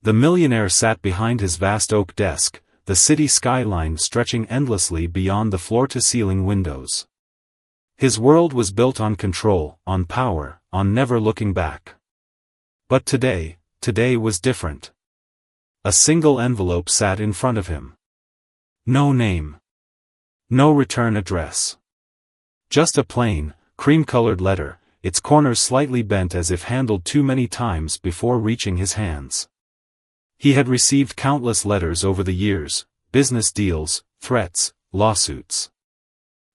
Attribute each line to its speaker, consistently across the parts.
Speaker 1: The millionaire sat behind his vast oak desk, the city skyline stretching endlessly beyond the floor-to-ceiling windows. His world was built on control, on power, on never looking back. But today was different. A single envelope sat in front of him. No name. No return address. Just a plain, cream-colored letter, its corners slightly bent as if handled too many times before reaching his hands. He had received countless letters over the years, business deals, threats, lawsuits.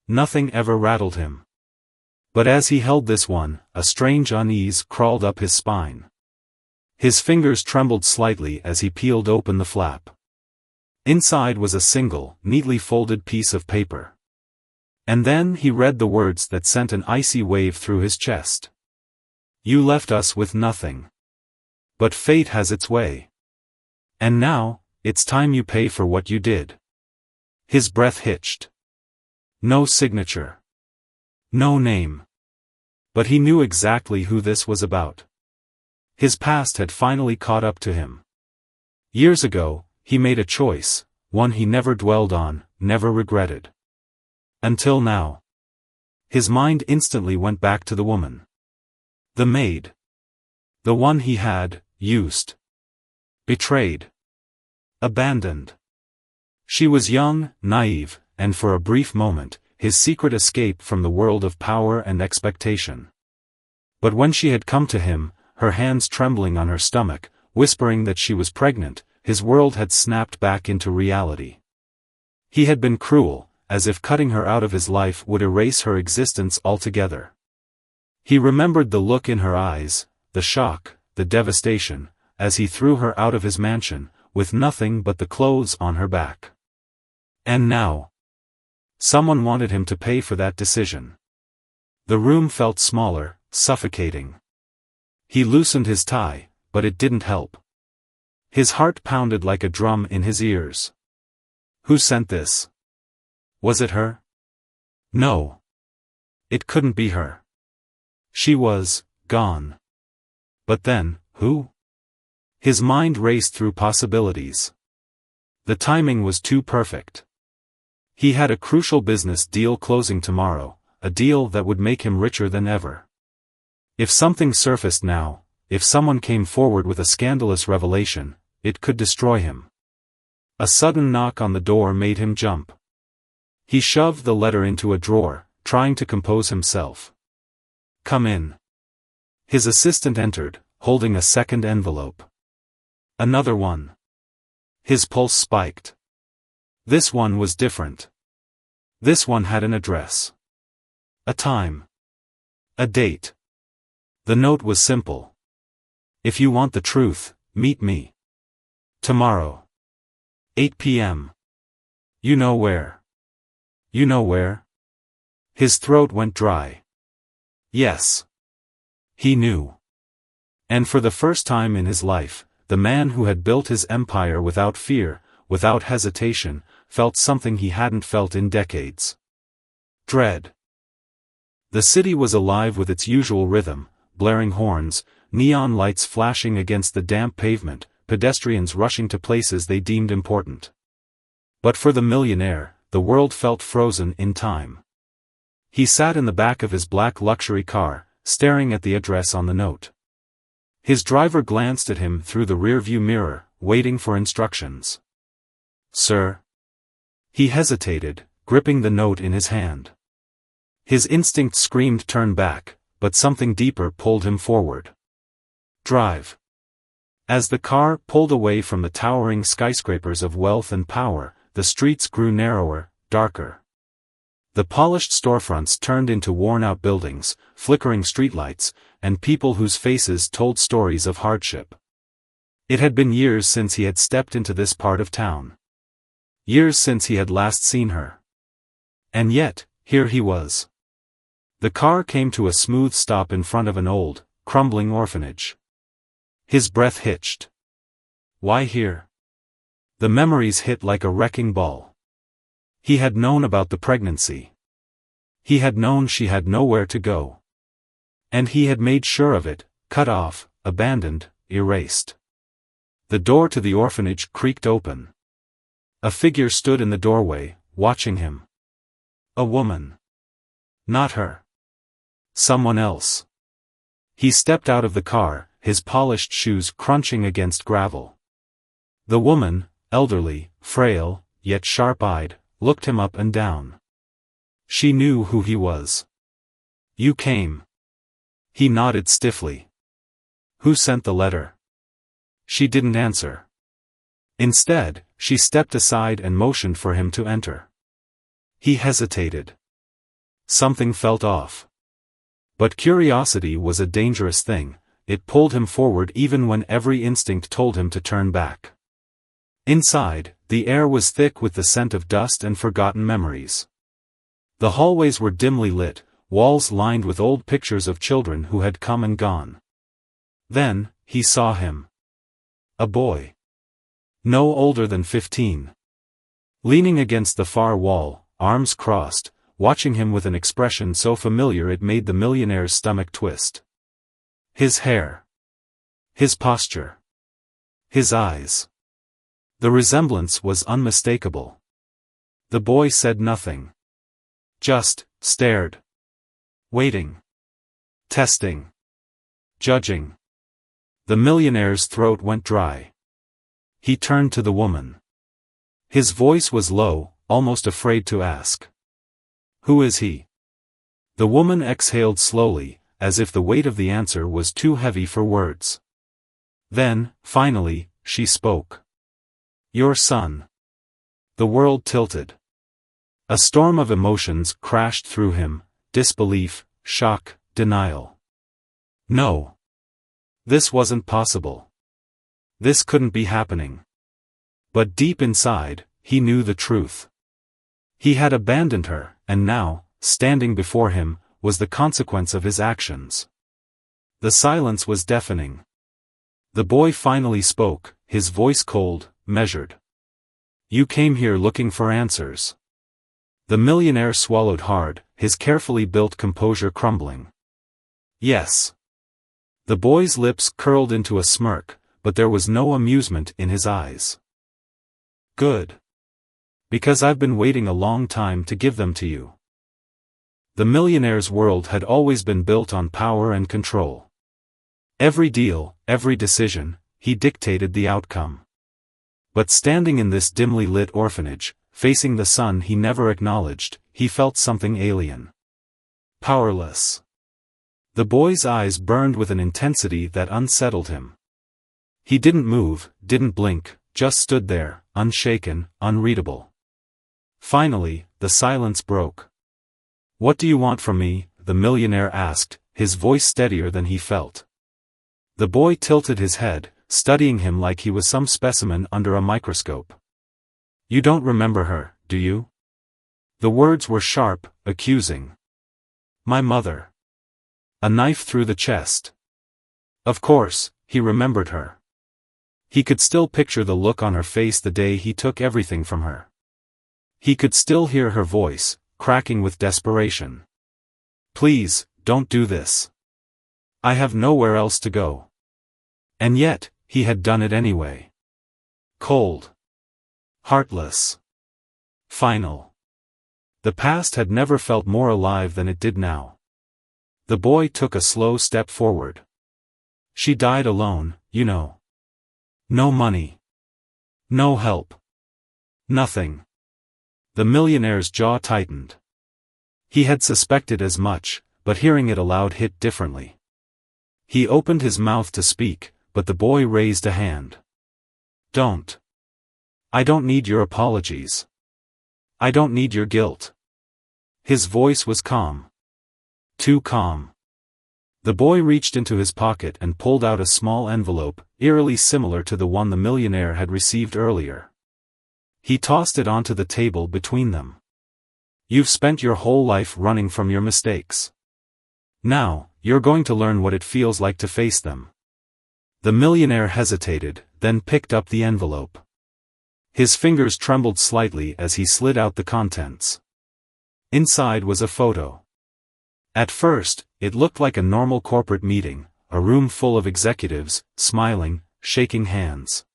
Speaker 1: Nothing ever rattled him. But as he held this one, a strange unease crawled up his spine. His fingers trembled slightly as he peeled open the flap. Inside was a single, neatly folded piece of paper. And then he read the words that sent an icy wave through his chest. You left us with nothing. But fate has its way. And now, it's time you pay for what you did. His breath hitched. No signature. No name. But he knew exactly who this was about. His past had finally caught up to him. Years ago, he made a choice, one he never dwelled on, never regretted. Until now. His mind instantly went back to the woman. The maid. The one he had, used. Betrayed. Abandoned. She was young, naive, and for a brief moment, his secret escape from the world of power and expectation. But when she had come to him, her hands trembling on her stomach, whispering that she was pregnant, his world had snapped back into reality. He had been cruel, as if cutting her out of his life would erase her existence altogether. He remembered the look in her eyes, the shock, the devastation, as he threw her out of his mansion, with nothing but the clothes on her back. And now, someone wanted him to pay for that decision. The room felt smaller, suffocating. He loosened his tie, but it didn't help. His heart pounded like a drum in his ears. Who sent this? Was it her? No. It couldn't be her. She was gone. But then, who? His mind raced through possibilities. The timing was too perfect. He had a crucial business deal closing tomorrow, a deal that would make him richer than ever. If something surfaced now, if someone came forward with a scandalous revelation, it could destroy him. A sudden knock on the door made him jump. He shoved the letter into a drawer, trying to compose himself. Come in. His assistant entered, holding a second envelope. Another one. His pulse spiked. This one was different. This one had an address. A time. A date. The note was simple. If you want the truth, meet me. Tomorrow. 8 p.m. You know where. You know where? His throat went dry. Yes. He knew. And for the first time in his life, the man who had built his empire without fear, without hesitation, felt something he hadn't felt in decades. Dread. The city was alive with its usual rhythm, blaring horns, neon lights flashing against the damp pavement, pedestrians rushing to places they deemed important. But for the millionaire, the world felt frozen in time. He sat in the back of his black luxury car, staring at the address on the note. His driver glanced at him through the rearview mirror, waiting for instructions. Sir? He hesitated, gripping the note in his hand. His instinct screamed turn back, but something deeper pulled him forward. Drive. As the car pulled away from the towering skyscrapers of wealth and power, the streets grew narrower, darker. The polished storefronts turned into worn-out buildings, flickering streetlights, and people whose faces told stories of hardship. It had been years since he had stepped into this part of town. Years since he had last seen her. And yet, here he was. The car came to a smooth stop in front of an old, crumbling orphanage. His breath hitched. Why here? The memories hit like a wrecking ball. He had known about the pregnancy. He had known she had nowhere to go. And he had made sure of it, cut off, abandoned, erased. The door to the orphanage creaked open. A figure stood in the doorway, watching him. A woman. Not her. Someone else. He stepped out of the car, his polished shoes crunching against gravel. The woman, elderly, frail, yet sharp-eyed, looked him up and down. She knew who he was. "You came." He nodded stiffly. "Who sent the letter?" She didn't answer. Instead, she stepped aside and motioned for him to enter. He hesitated. Something felt off. But curiosity was a dangerous thing. It pulled him forward even when every instinct told him to turn back. Inside, the air was thick with the scent of dust and forgotten memories. The hallways were dimly lit, walls lined with old pictures of children who had come and gone. Then, he saw him. A boy. No older than 15. Leaning against the far wall, arms crossed, watching him with an expression so familiar it made the millionaire's stomach twist. His hair. His posture. His eyes. The resemblance was unmistakable. The boy said nothing. Just stared. Waiting. Testing. Judging. The millionaire's throat went dry. He turned to the woman. His voice was low, almost afraid to ask. "Who is he?" The woman exhaled slowly, as if the weight of the answer was too heavy for words. Then, finally, she spoke. "Your son." The world tilted. A storm of emotions crashed through him: disbelief, shock, denial. No. This wasn't possible. This couldn't be happening. But deep inside, he knew the truth. He had abandoned her, and now, standing before him, was the consequence of his actions. The silence was deafening. The boy finally spoke, his voice cold, measured. "You came here looking for answers." The millionaire swallowed hard, his carefully built composure crumbling. "Yes." The boy's lips curled into a smirk, but there was no amusement in his eyes. "Good. Because I've been waiting a long time to give them to you." The millionaire's world had always been built on power and control. Every deal, every decision, he dictated the outcome. But standing in this dimly lit orphanage, facing the son he never acknowledged, he felt something alien. Powerless. The boy's eyes burned with an intensity that unsettled him. He didn't move, didn't blink, just stood there, unshaken, unreadable. Finally, the silence broke. "What do you want from me?" the millionaire asked, his voice steadier than he felt. The boy tilted his head, studying him like he was some specimen under a microscope. "You don't remember her, do you?" The words were sharp, accusing. "My mother." A knife through the chest. Of course, he remembered her. He could still picture the look on her face the day he took everything from her. He could still hear her voice, cracking with desperation. "Please, don't do this. I have nowhere else to go." And yet, he had done it anyway. Cold. Heartless. Final. The past had never felt more alive than it did now. The boy took a slow step forward. "She died alone, you know. No money. No help. Nothing." The millionaire's jaw tightened. He had suspected as much, but hearing it aloud hit differently. He opened his mouth to speak, but the boy raised a hand. "Don't. I don't need your apologies. I don't need your guilt." His voice was calm. Too calm. The boy reached into his pocket and pulled out a small envelope, eerily similar to the one the millionaire had received earlier. He tossed it onto the table between them. "You've spent your whole life running from your mistakes. Now, you're going to learn what it feels like to face them." The millionaire hesitated, then picked up the envelope. His fingers trembled slightly as he slid out the contents. Inside was a photo. At first, it looked like a normal corporate meeting, a room full of executives, smiling, shaking hands.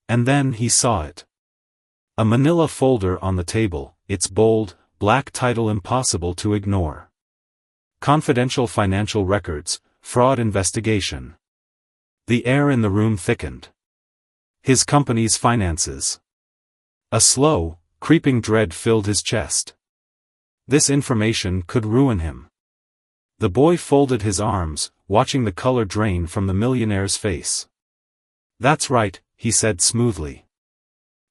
Speaker 1: And then he saw it. A manila folder on the table, its bold, black title impossible to ignore. Confidential financial records, fraud investigation. The air in the room thickened. His company's finances. A slow, creeping dread filled his chest. This information could ruin him. The boy folded his arms, watching the color drain from the millionaire's face. "That's right," he said smoothly.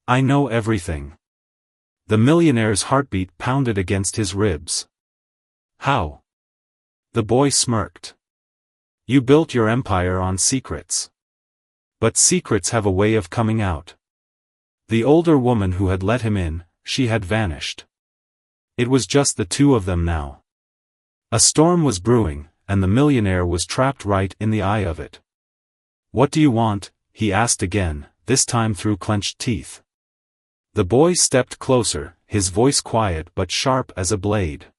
Speaker 1: "I know everything." The millionaire's heartbeat pounded against his ribs. "How?" The boy smirked. "You built your empire on secrets. But secrets have a way of coming out." The older woman who had let him in, she had vanished. It was just the two of them now. A storm was brewing, and the millionaire was trapped right in the eye of it. "What do you want?" he asked again, this time through clenched teeth. The boy stepped closer, his voice quiet but sharp as a blade.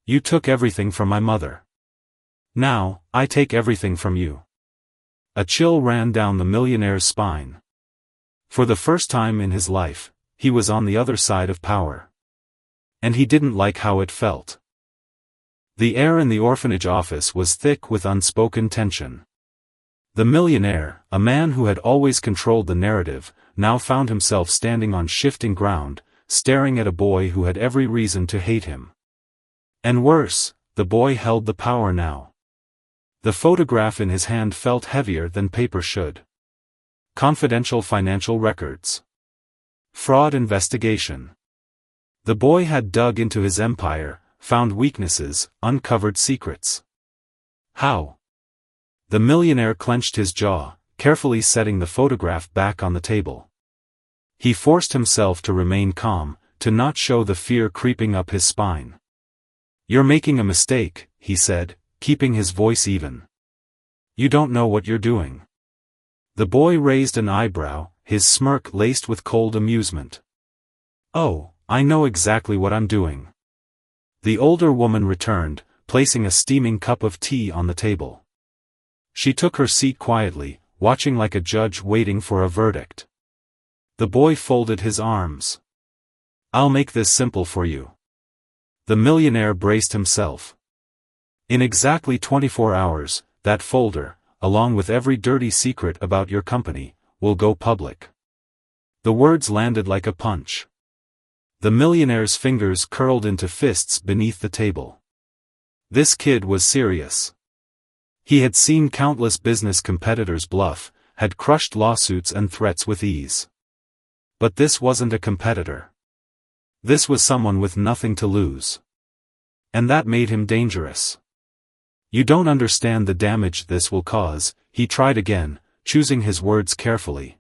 Speaker 1: "You took everything from my mother. Now, I take everything from you." A chill ran down the millionaire's spine. For the first time in his life, he was on the other side of power. And he didn't like how it felt. The air in the orphanage office was thick with unspoken tension. The millionaire, a man who had always controlled the narrative, now found himself standing on shifting ground, staring at a boy who had every reason to hate him. And worse, the boy held the power now. The photograph in his hand felt heavier than paper should. Confidential financial records. Fraud investigation. The boy had dug into his empire, found weaknesses, uncovered secrets. How? The millionaire clenched his jaw, carefully setting the photograph back on the table. He forced himself to remain calm, to not show the fear creeping up his spine. "You're making a mistake," he said, keeping his voice even. "You don't know what you're doing." The boy raised an eyebrow, his smirk laced with cold amusement. "Oh, I know exactly what I'm doing." The older woman returned, placing a steaming cup of tea on the table. She took her seat quietly, watching like a judge waiting for a verdict. The boy folded his arms. "I'll make this simple for you." The millionaire braced himself. "In exactly 24 hours, that folder, along with every dirty secret about your company, will go public." The words landed like a punch. The millionaire's fingers curled into fists beneath the table. This kid was serious. He had seen countless business competitors bluff, had crushed lawsuits and threats with ease. But this wasn't a competitor. This was someone with nothing to lose. And that made him dangerous. "You don't understand the damage this will cause," he tried again, choosing his words carefully.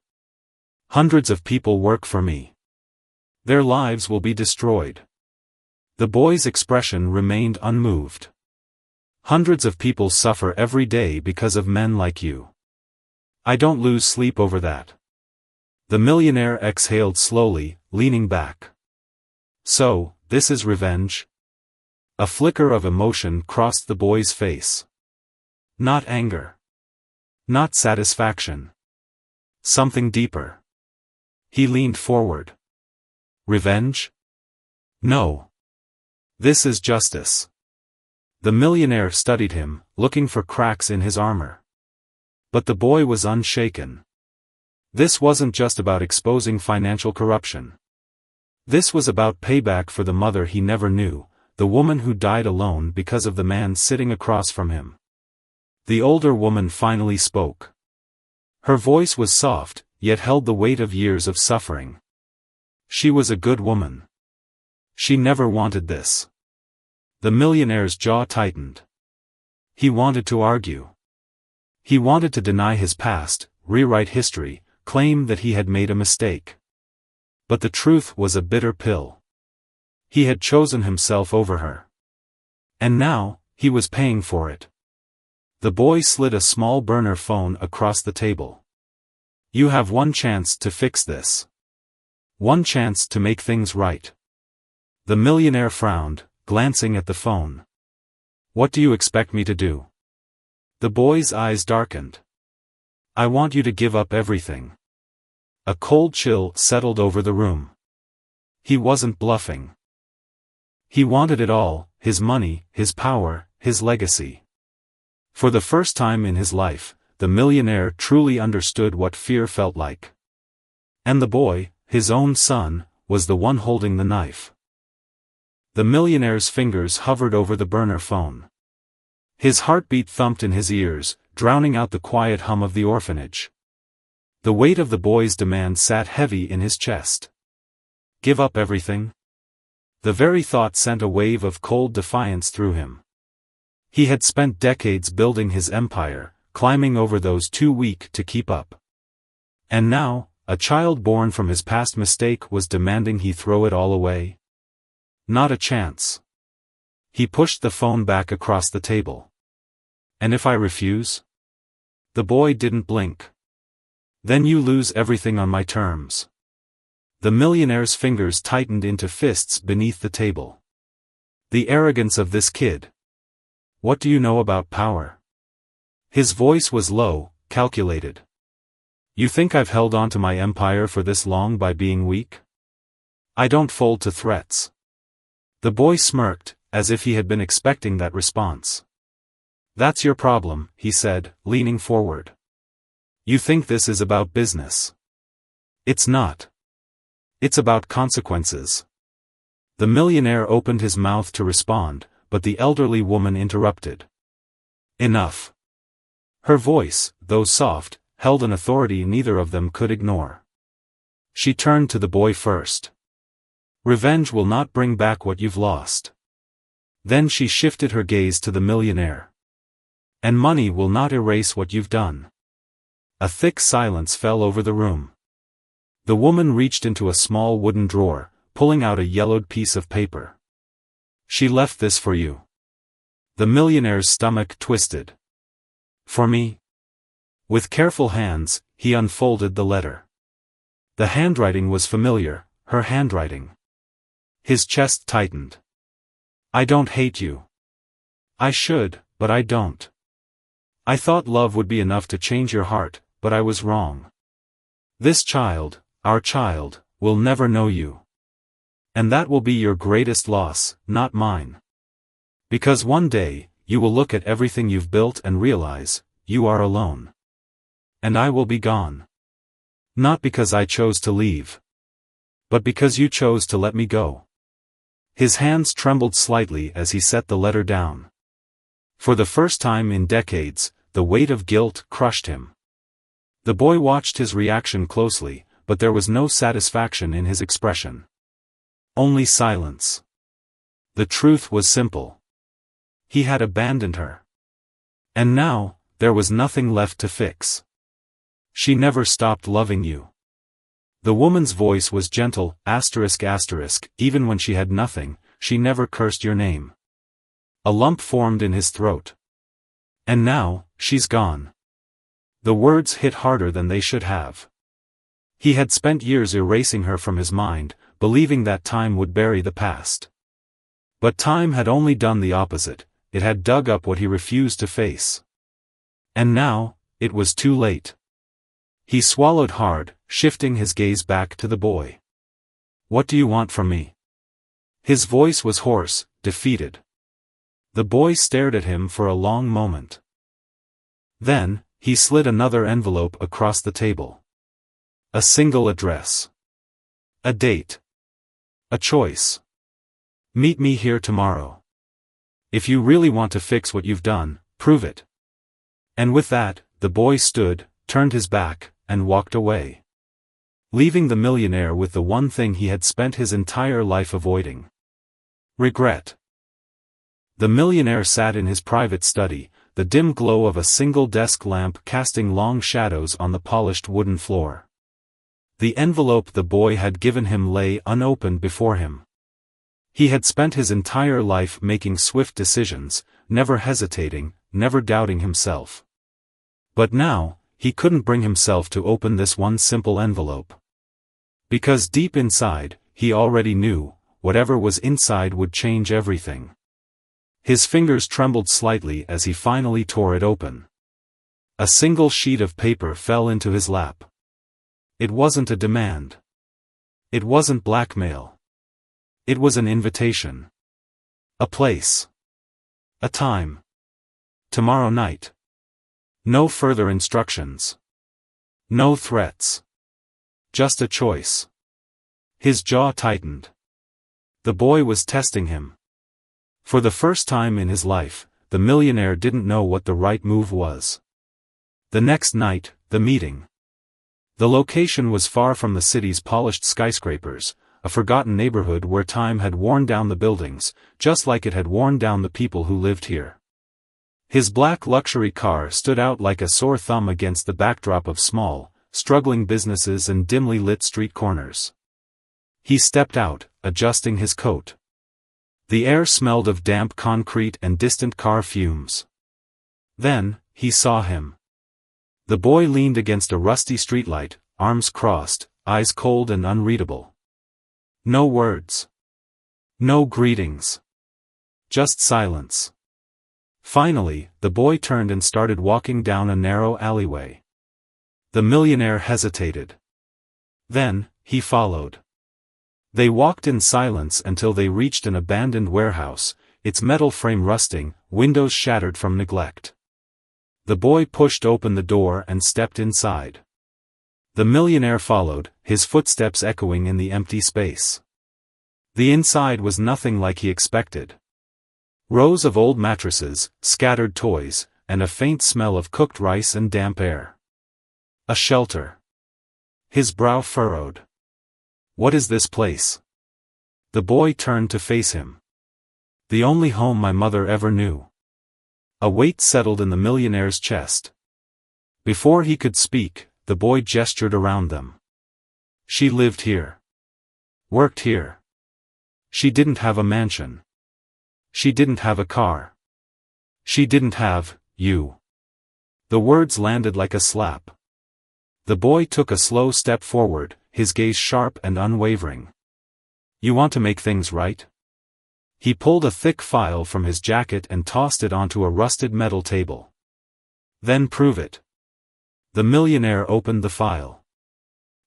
Speaker 1: "Hundreds of people work for me. Their lives will be destroyed." The boy's expression remained unmoved. "Hundreds of people suffer every day because of men like you. I don't lose sleep over that." The millionaire exhaled slowly, leaning back. "So, this is revenge?" A flicker of emotion crossed the boy's face. Not anger. Not satisfaction. Something deeper. He leaned forward. "Revenge? No. This is justice." The millionaire studied him, looking for cracks in his armor. But the boy was unshaken. This wasn't just about exposing financial corruption. This was about payback for the mother he never knew, the woman who died alone because of the man sitting across from him. The older woman finally spoke. Her voice was soft, yet held the weight of years of suffering. She was a good woman. She never wanted this. The millionaire's jaw tightened. He wanted to argue. He wanted to deny his past, rewrite history, claim that he had made a mistake. But the truth was a bitter pill. He had chosen himself over her. And now, he was paying for it. The boy slid a small burner phone across the table. "You have one chance to fix this. One chance to make things right." The millionaire frowned, glancing at the phone. "What do you expect me to do?" The boy's eyes darkened. "I want you to give up everything. A cold chill settled over the room. He wasn't bluffing. He wanted it all, his money, his power, his legacy. For the first time in his life, the millionaire truly understood what fear felt like. And the boy, his own son, was the one holding the knife. The millionaire's fingers hovered over the burner phone. His heartbeat thumped in his ears, drowning out the quiet hum of the orphanage. The weight of the boy's demand sat heavy in his chest. Give up everything? The very thought sent a wave of cold defiance through him. He had spent decades building his empire, climbing over those too weak to keep up. And now, a child born from his past mistake was demanding he throw it all away? Not a chance. He pushed the phone back across the table. And if I refuse? The boy didn't blink. Then you lose everything on my terms. The millionaire's fingers tightened into fists beneath the table. The arrogance of this kid. What do you know about power? His voice was low, calculated. You think I've held on to my empire for this long by being weak? I don't fold to threats. The boy smirked, as if he had been expecting that response. That's your problem, he said, leaning forward. You think this is about business. It's not. It's about consequences. The millionaire opened his mouth to respond, but the elderly woman interrupted. Enough. Her voice, though soft, held an authority neither of them could ignore. She turned to the boy first. Revenge will not bring back what you've lost. Then she shifted her gaze to the millionaire. And money will not erase what you've done. A thick silence fell over the room. The woman reached into a small wooden drawer, pulling out a yellowed piece of paper. She left this for you. The millionaire's stomach twisted. For me? With careful hands, he unfolded the letter. The handwriting was familiar, her handwriting. His chest tightened. I don't hate you. I should, but I don't. I thought love would be enough to change your heart, but I was wrong. This child, our child, will never know you. And that will be your greatest loss, not mine. Because one day, you will look at everything you've built and realize, you are alone. And I will be gone. Not because I chose to leave. But because you chose to let me go. His hands trembled slightly as he set the letter down. For the first time in decades, the weight of guilt crushed him. The boy watched his reaction closely, but there was no satisfaction in his expression. Only silence. The truth was simple. He had abandoned her. And now, there was nothing left to fix. She never stopped loving you. The woman's voice was gentle, asterisk, even when she had nothing, she never cursed your name. A lump formed in his throat. And now, she's gone. The words hit harder than they should have. He had spent years erasing her from his mind, believing that time would bury the past. But time had only done the opposite, it had dug up what he refused to face. And now, it was too late. He swallowed hard, shifting his gaze back to the boy. What do you want from me? His voice was hoarse, defeated. The boy stared at him for a long moment. Then, he slid another envelope across the table. A single address. A date. A choice. Meet me here tomorrow. If you really want to fix what you've done, prove it. And with that, the boy stood, turned his back, and walked away. Leaving the millionaire with the one thing he had spent his entire life avoiding. Regret. The millionaire sat in his private study, the dim glow of a single desk lamp casting long shadows on the polished wooden floor. The envelope the boy had given him lay unopened before him. He had spent his entire life making swift decisions, never hesitating, never doubting himself. But now, he couldn't bring himself to open this one simple envelope. Because deep inside, he already knew, whatever was inside would change everything. His fingers trembled slightly as he finally tore it open. A single sheet of paper fell into his lap. It wasn't a demand. It wasn't blackmail. It was an invitation. A place. A time. Tomorrow night. No further instructions. No threats. Just a choice. His jaw tightened. The boy was testing him. For the first time in his life, the millionaire didn't know what the right move was. The next night, the meeting. The location was far from the city's polished skyscrapers, a forgotten neighborhood where time had worn down the buildings, just like it had worn down the people who lived here. His black luxury car stood out like a sore thumb against the backdrop of small, struggling businesses and dimly lit street corners. He stepped out, adjusting his coat. The air smelled of damp concrete and distant car fumes. Then, he saw him. The boy leaned against a rusty streetlight, arms crossed, eyes cold and unreadable. No words. No greetings. Just silence. Finally, the boy turned and started walking down a narrow alleyway. The millionaire hesitated. Then, he followed. They walked in silence until they reached an abandoned warehouse, its metal frame rusting, windows shattered from neglect. The boy pushed open the door and stepped inside. The millionaire followed, his footsteps echoing in the empty space. The inside was nothing like he expected. Rows of old mattresses, scattered toys, and a faint smell of cooked rice and damp air. A shelter. His brow furrowed. What is this place? The boy turned to face him. The only home my mother ever knew. A weight settled in the millionaire's chest. Before he could speak, the boy gestured around them. She lived here. Worked here. She didn't have a mansion. She didn't have a car. She didn't have you. The words landed like a slap. The boy took a slow step forward, his gaze sharp and unwavering. You want to make things right? He pulled a thick file from his jacket and tossed it onto a rusted metal table. Then prove it. The millionaire opened the file.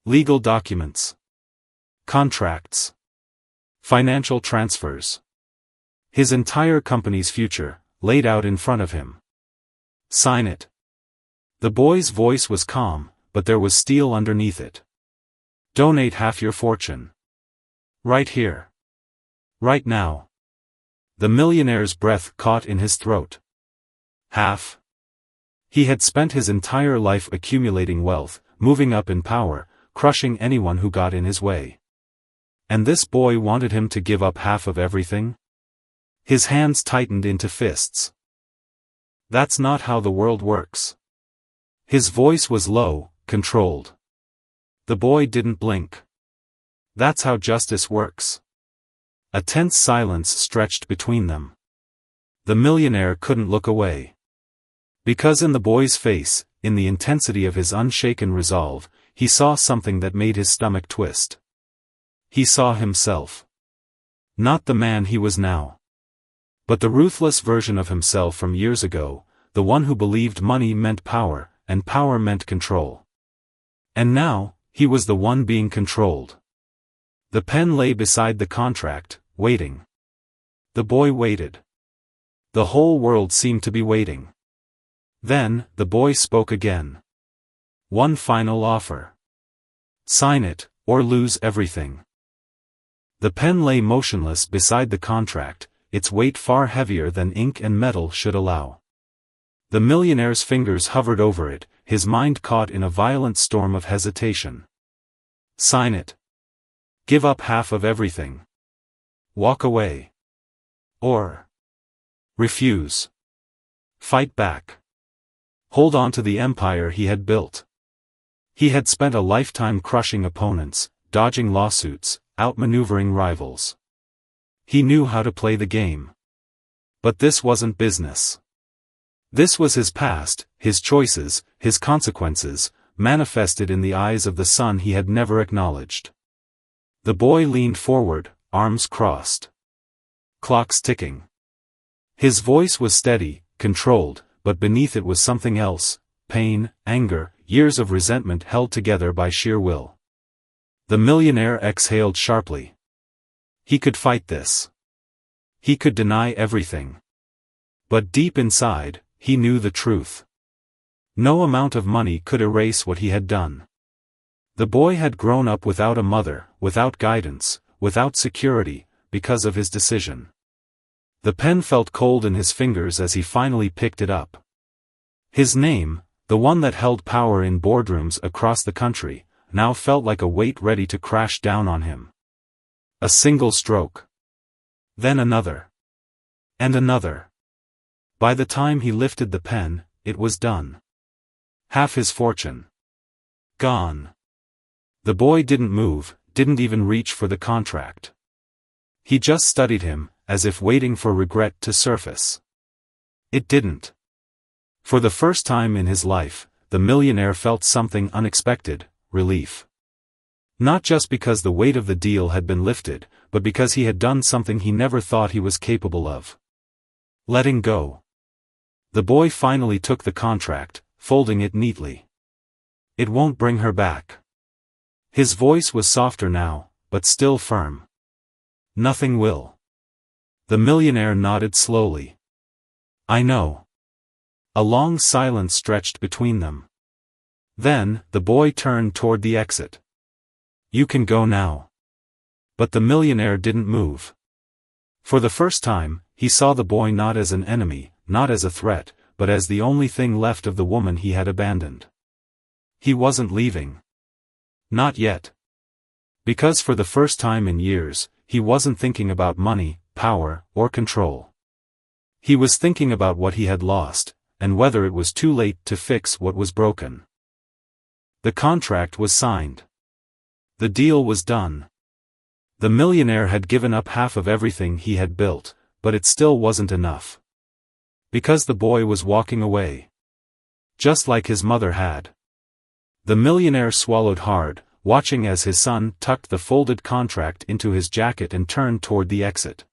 Speaker 1: Legal documents. Contracts. Financial transfers. His entire company's future, laid out in front of him. Sign it. The boy's voice was calm, but there was steel underneath it. Donate half your fortune. Right here. Right now. The millionaire's breath caught in his throat. Half. He had spent his entire life accumulating wealth, moving up in power, crushing anyone who got in his way. And this boy wanted him to give up half of everything? His hands tightened into fists. That's not how the world works. His voice was low, controlled. The boy didn't blink. That's how justice works. A tense silence stretched between them. The millionaire couldn't look away. Because in the boy's face, in the intensity of his unshaken resolve, he saw something that made his stomach twist. He saw himself. Not the man he was now. But the ruthless version of himself from years ago, the one who believed money meant power, and power meant control. And now, he was the one being controlled. The pen lay beside the contract, waiting. The boy waited. The whole world seemed to be waiting. Then, the boy spoke again. One final offer. Sign it, or lose everything. The pen lay motionless beside the contract, its weight far heavier than ink and metal should allow. The millionaire's fingers hovered over it, his mind caught in a violent storm of hesitation. Sign it. Give up half of everything. Walk away. Or refuse. Fight back. Hold on to the empire he had built. He had spent a lifetime crushing opponents, dodging lawsuits, outmaneuvering rivals. He knew how to play the game. But this wasn't business. This was his past, his choices, his consequences, manifested in the eyes of the son he had never acknowledged. The boy leaned forward, arms crossed. Clocks ticking. His voice was steady, controlled, but beneath it was something else, pain, anger, years of resentment held together by sheer will. The millionaire exhaled sharply. He could fight this. He could deny everything. But deep inside, he knew the truth. No amount of money could erase what he had done. The boy had grown up without a mother, without guidance, without security, because of his decision. The pen felt cold in his fingers as he finally picked it up. His name, the one that held power in boardrooms across the country, now felt like a weight ready to crash down on him. A single stroke. Then another. And another. By the time he lifted the pen, it was done. Half his fortune. Gone. The boy didn't move, didn't even reach for the contract. He just studied him, as if waiting for regret to surface. It didn't. For the first time in his life, the millionaire felt something unexpected, relief. Not just because the weight of the deal had been lifted, but because he had done something he never thought he was capable of. Letting go. The boy finally took the contract, folding it neatly. It won't bring her back. His voice was softer now, but still firm. Nothing will. The millionaire nodded slowly. I know. A long silence stretched between them. Then, the boy turned toward the exit. You can go now. But the millionaire didn't move. For the first time, he saw the boy not as an enemy, not as a threat, but as the only thing left of the woman he had abandoned. He wasn't leaving. Not yet. Because for the first time in years, he wasn't thinking about money, power, or control. He was thinking about what he had lost, and whether it was too late to fix what was broken. The contract was signed. The deal was done. The millionaire had given up half of everything he had built, but it still wasn't enough. Because the boy was walking away. Just like his mother had. The millionaire swallowed hard, watching as his son tucked the folded contract into his jacket and turned toward the exit.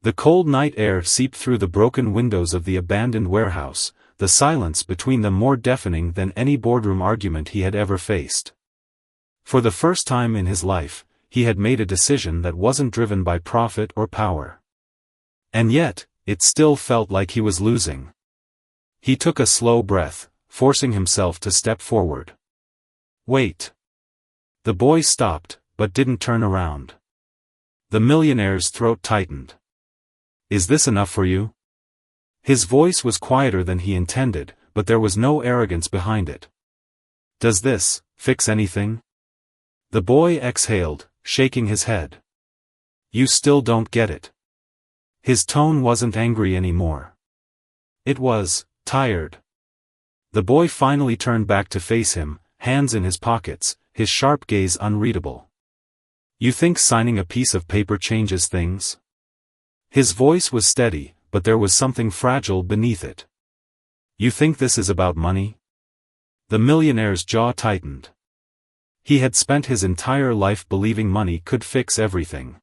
Speaker 1: The cold night air seeped through the broken windows of the abandoned warehouse, the silence between them more deafening than any boardroom argument he had ever faced. For the first time in his life, he had made a decision that wasn't driven by profit or power. And yet, it still felt like he was losing. He took a slow breath, forcing himself to step forward. Wait. The boy stopped, but didn't turn around. The millionaire's throat tightened. Is this enough for you? His voice was quieter than he intended, but there was no arrogance behind it. Does this fix anything? The boy exhaled, shaking his head. You still don't get it. His tone wasn't angry anymore. It was tired. The boy finally turned back to face him, hands in his pockets, his sharp gaze unreadable. You think signing a piece of paper changes things? His voice was steady, but there was something fragile beneath it. You think this is about money? The millionaire's jaw tightened. He had spent his entire life believing money could fix everything.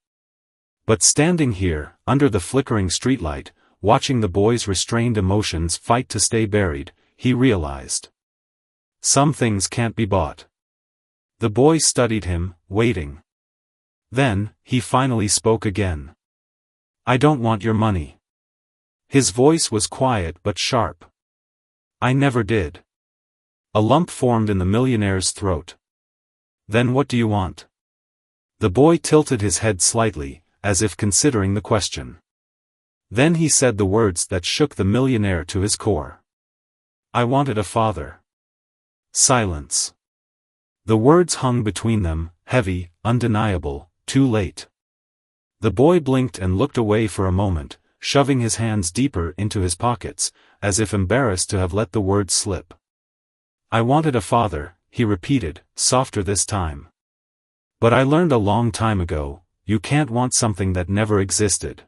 Speaker 1: But standing here, under the flickering streetlight, watching the boy's restrained emotions fight to stay buried, he realized. Some things can't be bought. The boy studied him, waiting. Then, he finally spoke again. I don't want your money. His voice was quiet but sharp. I never did. A lump formed in the millionaire's throat. Then what do you want? The boy tilted his head slightly, as if considering the question. Then he said the words that shook the millionaire to his core. I wanted a father. Silence. The words hung between them, heavy, undeniable, too late. The boy blinked and looked away for a moment, shoving his hands deeper into his pockets, as if embarrassed to have let the words slip. I wanted a father, he repeated, softer this time. But I learned a long time ago, you can't want something that never existed.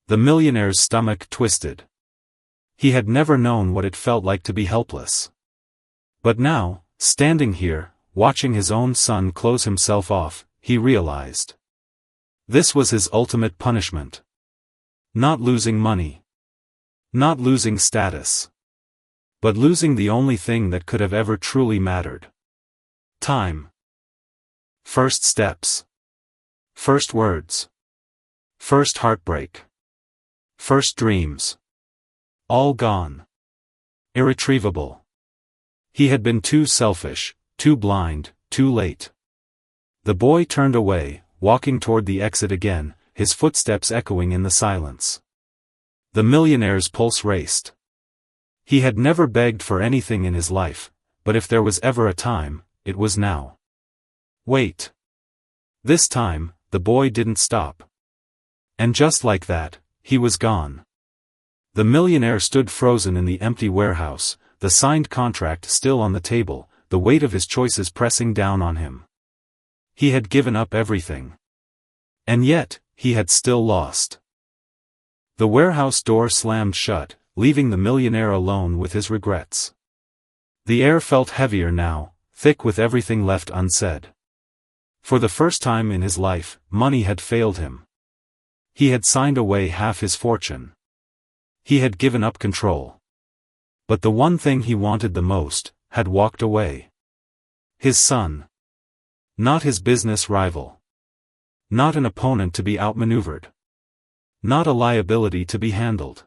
Speaker 1: The millionaire's stomach twisted. He had never known what it felt like to be helpless. But now, standing here, watching his own son close himself off, he realized. This was his ultimate punishment. Not losing money. Not losing status. but losing the only thing that could have ever truly mattered. Time. First steps. First words. First heartbreak. First dreams. All gone. Irretrievable. He had been too selfish, too blind, too late. The boy turned away, walking toward the exit again, his footsteps echoing in the silence. The millionaire's pulse raced. He had never begged for anything in his life, but if there was ever a time, it was now. Wait. This time, the boy didn't stop. And just like that, he was gone. The millionaire stood frozen in the empty warehouse, the signed contract still on the table, the weight of his choices pressing down on him. He had given up everything. And yet, he had still lost. The warehouse door slammed shut, leaving the millionaire alone with his regrets. The air felt heavier now, thick with everything left unsaid. For the first time in his life, money had failed him. He had signed away half his fortune. He had given up control. But the one thing he wanted the most, had walked away. His son. Not his business rival. Not an opponent to be outmaneuvered. Not a liability to be handled.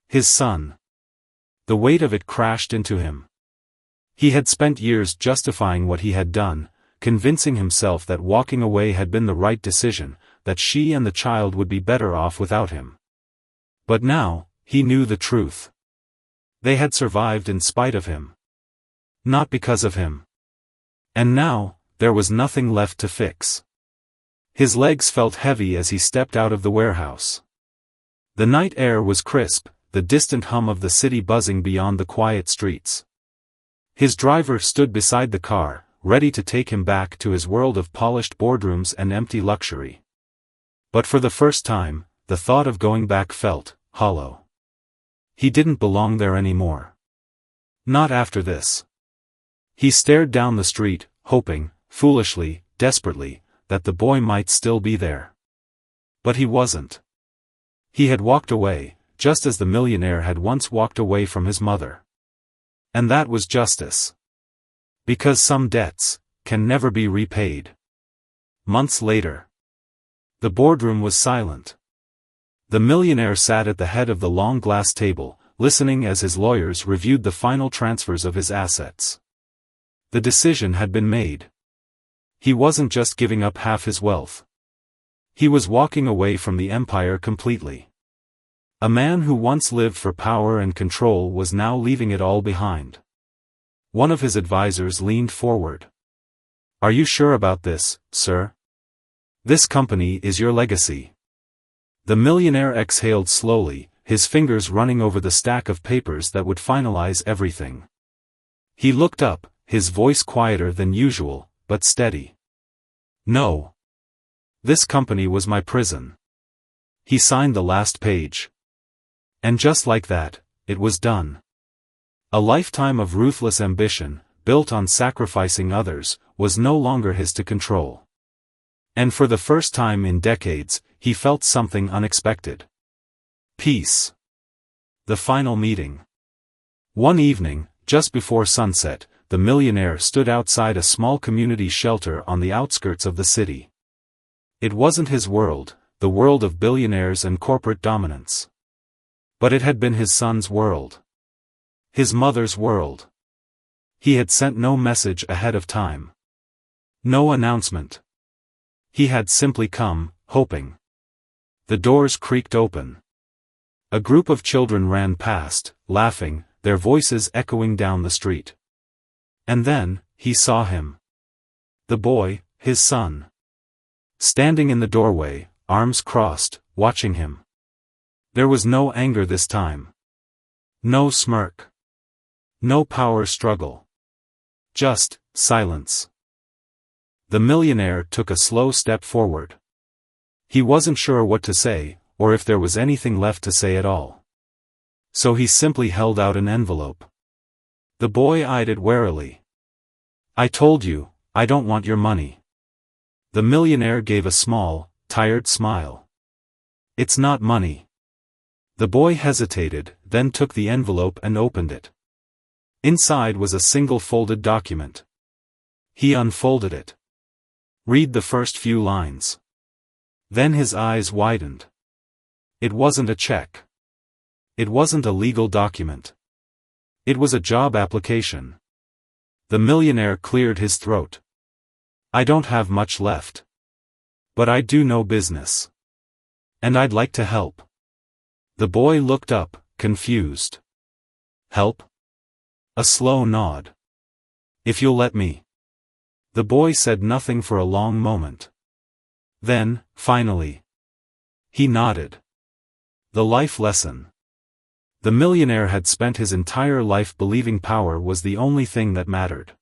Speaker 1: His son. The weight of it crashed into him. He had spent years justifying what he had done, convincing himself that walking away had been the right decision, that she and the child would be better off without him. But now, he knew the truth. They had survived in spite of him. Not because of him. And now, there was nothing left to fix. His legs felt heavy as he stepped out of the warehouse. The night air was crisp, the distant hum of the city buzzing beyond the quiet streets. His driver stood beside the car, ready to take him back to his world of polished boardrooms and empty luxury. But for the first time, the thought of going back felt hollow. He didn't belong there anymore. Not after this. He stared down the street, hoping, foolishly, desperately, that the boy might still be there. But he wasn't. He had walked away, just as the millionaire had once walked away from his mother. And that was justice. Because some debts can never be repaid. Months later. The boardroom was silent. The millionaire sat at the head of the long glass table, listening as his lawyers reviewed the final transfers of his assets. The decision had been made. He wasn't just giving up half his wealth. He was walking away from the empire completely. A man who once lived for power and control was now leaving it all behind. One of his advisors leaned forward. "Are you sure about this, sir? This company is your legacy." The millionaire exhaled slowly, his fingers running over the stack of papers that would finalize everything. He looked up, his voice quieter than usual, but steady. "No. This company was my prison." He signed the last page. And just like that, it was done. A lifetime of ruthless ambition, built on sacrificing others, was no longer his to control. And for the first time in decades, he felt something unexpected. Peace. The final meeting. One evening, just before sunset, the millionaire stood outside a small community shelter on the outskirts of the city. It wasn't his world, the world of billionaires and corporate dominance. But it had been his son's world. His mother's world. He had sent no message ahead of time. No announcement. He had simply come, hoping. The doors creaked open. A group of children ran past, laughing, their voices echoing down the street. And then, he saw him. The boy, his son. Standing in the doorway, arms crossed, watching him. There was no anger this time. No smirk. No power struggle. Just silence. The millionaire took a slow step forward. He wasn't sure what to say, or if there was anything left to say at all. So he simply held out an envelope. The boy eyed it warily. "I told you, I don't want your money." The millionaire gave a small, tired smile. "It's not money." The boy hesitated, then took the envelope and opened it. Inside was a single folded document. He unfolded it. Read the first few lines. Then his eyes widened. It wasn't a check. It wasn't a legal document. It was a job application. The millionaire cleared his throat. I don't have much left. But I do know business. And I'd like to help. The boy looked up, confused. Help? A slow nod. If you'll let me. The boy said nothing for a long moment. Then, finally, he nodded. The life lesson. The millionaire had spent his entire life believing power was the only thing that mattered.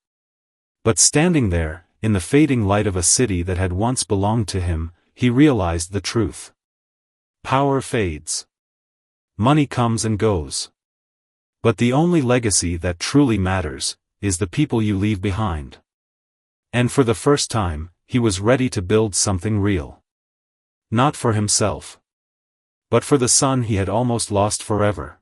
Speaker 1: But standing there, in the fading light of a city that had once belonged to him, he realized the truth. Power fades. Money comes and goes. But the only legacy that truly matters is the people you leave behind. And for the first time, he was ready to build something real. Not for himself. But for the son he had almost lost forever.